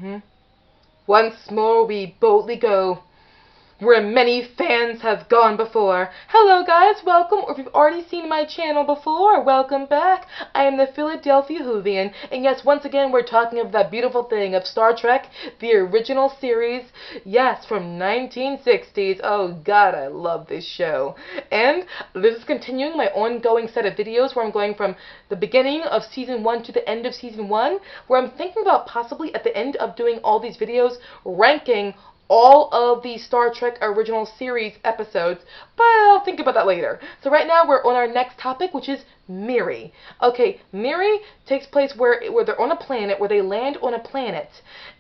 Mhm. Once more we boldly go, where many fans have gone before. Hello guys, welcome, or if you've already seen my channel before, welcome back. I am the Philadelphia Whovian, and yes, once again we're talking of that beautiful thing of Star Trek, the original series, yes, from 1960s. Oh god, I love this show. And this is continuing my ongoing set of videos where I'm going from the beginning of season 1 to the end of season 1, where I'm thinking about possibly at the end of doing all these videos ranking all of the Star Trek original series episodes, but I'll think about that later. So right now we're on our next topic, which is Miri. Okay, Miri takes place where they're on a planet, where they land on a planet,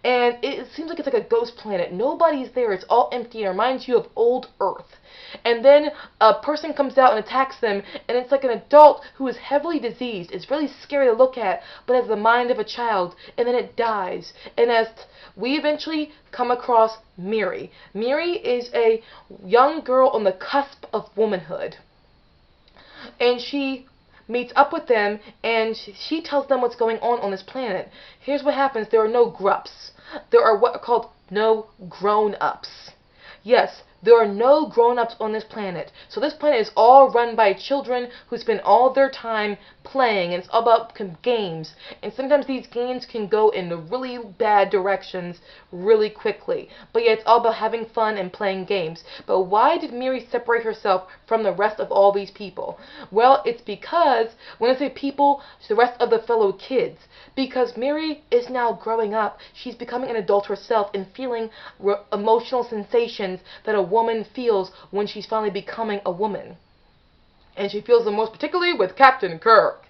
and it seems like it's like a ghost planet. Nobody's there. It's all empty. It reminds you of old Earth. And then a person comes out and attacks them, and it's like an adult who is heavily diseased. It's really scary to look at, but has the mind of a child, and then it dies. And as we eventually come across Miri. Miri is a young girl on the cusp of womanhood. And she meets up with them, and she tells them what's going on this planet. Here's what happens. There are no grups. There are what are called no grown-ups. Yes, there are no grown-ups on this planet. So this planet is all run by children who spend all their time playing, and it's all about games. And sometimes these games can go in really bad directions really quickly. But yeah, it's all about having fun and playing games. But why did Miri separate herself from the rest of all these people? Well, it's because, when I say people, it's the rest of the fellow kids. Because Miri is now growing up. She's becoming an adult herself and feeling emotional sensations that a woman feels when she's finally becoming a woman. And she feels them most particularly with Captain Kirk.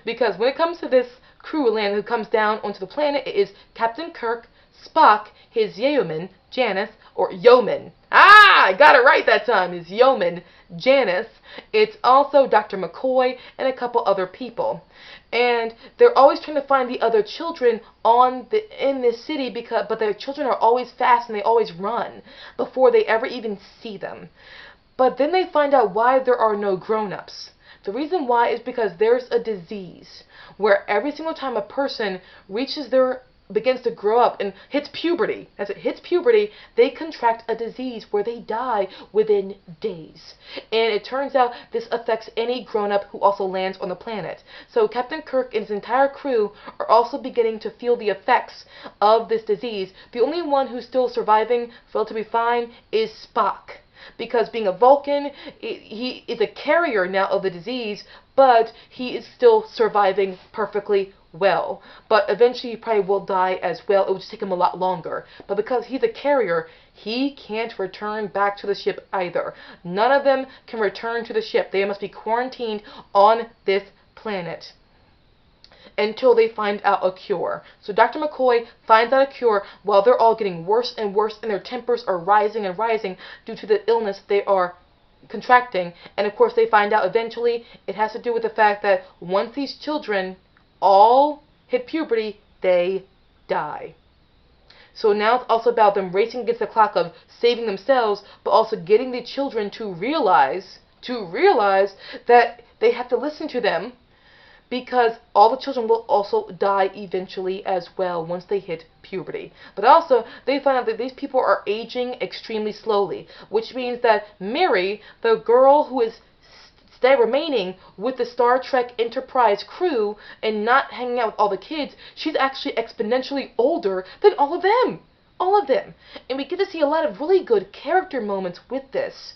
Because when it comes to this crew land who comes down onto the planet, it is Captain Kirk, Spock, his yeoman, Janice, or yeoman. Ah, I got it right that time. His yeoman, Janice. It's also Dr. McCoy and a couple other people. And they're always trying to find the other children in this city, but their children are always fast and they always run before they ever even see them. But then they find out why there are no grown-ups. The reason why is because there's a disease where every single time a person begins to grow up and hits puberty, as it hits puberty, they contract a disease where they die within days. And it turns out this affects any grown-up who also lands on the planet. So Captain Kirk and his entire crew are also beginning to feel the effects of this disease. The only one who's still surviving relatively fine is Spock. Because being a Vulcan, he is a carrier now of the disease, but he is still surviving perfectly well. But eventually he probably will die as well. It will just take him a lot longer. But because he's a carrier, he can't return back to the ship either. None of them can return to the ship. They must be quarantined on this planet until they find out a cure. So Dr. McCoy finds out a cure while they're all getting worse and worse, and their tempers are rising and rising due to the illness they are contracting. And of course they find out eventually it has to do with the fact that once these children all hit puberty, they die. So now it's also about them racing against the clock of saving themselves, but also getting the children to realize that they have to listen to them, because all the children will also die eventually as well once they hit puberty. But also, they find out that these people are aging extremely slowly, which means that Miri, the girl who is remaining with the Star Trek Enterprise crew and not hanging out with all the kids, she's actually exponentially older than all of them. All of them. And we get to see a lot of really good character moments with this.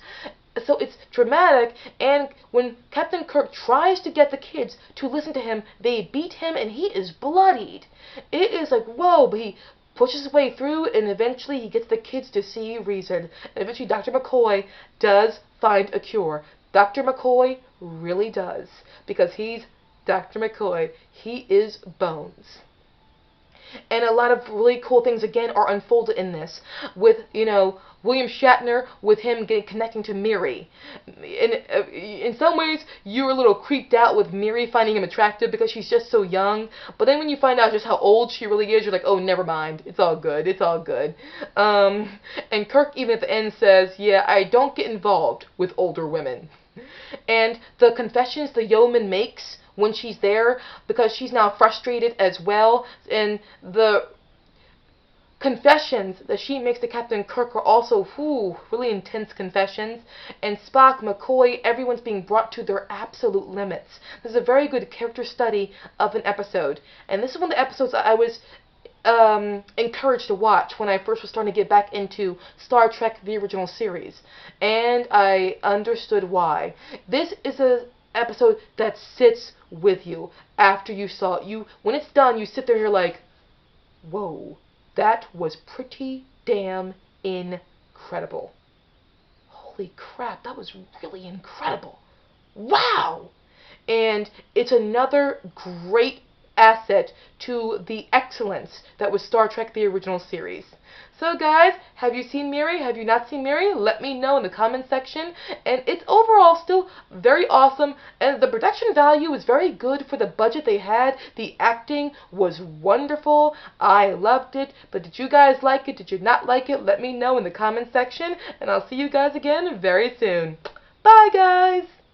So it's dramatic, and when Captain Kirk tries to get the kids to listen to him, they beat him and he is bloodied. It is like, whoa, but he pushes his way through, and eventually he gets the kids to see reason. And eventually Dr. McCoy does find a cure. Dr. McCoy really does, because he's Dr. McCoy. He is Bones. And a lot of really cool things, again, are unfolded in this. With, William Shatner, with him connecting to Miri. In some ways, you were a little creeped out with Miri finding him attractive because she's just so young. But then when you find out just how old she really is, you're like, oh, never mind. It's all good. It's all good. And Kirk, even at the end, says, yeah, I don't get involved with older women. And the confessions the yeoman makes when she's there, because she's now frustrated as well, and confessions that she makes to Captain Kirk are also really intense confessions. And Spock, McCoy, everyone's being brought to their absolute limits. This is a very good character study of an episode. And this is one of the episodes I was encouraged to watch when I first was starting to get back into Star Trek, the original series. And I understood why. This is an episode that sits with you after you saw it. When it's done, you sit there and you're like, whoa, that was pretty damn incredible. Holy crap, that was really incredible. Wow! And it's another great asset to the excellence that was Star Trek the original series. So guys, have you seen Miri? Have you not seen Miri? Let me know in the comment section. And it's overall still very awesome, and the production value is very good for the budget they had. The acting was wonderful. I loved it. But did you guys like it? Did you not like it? Let me know in the comment section, and I'll see you guys again very soon. Bye guys!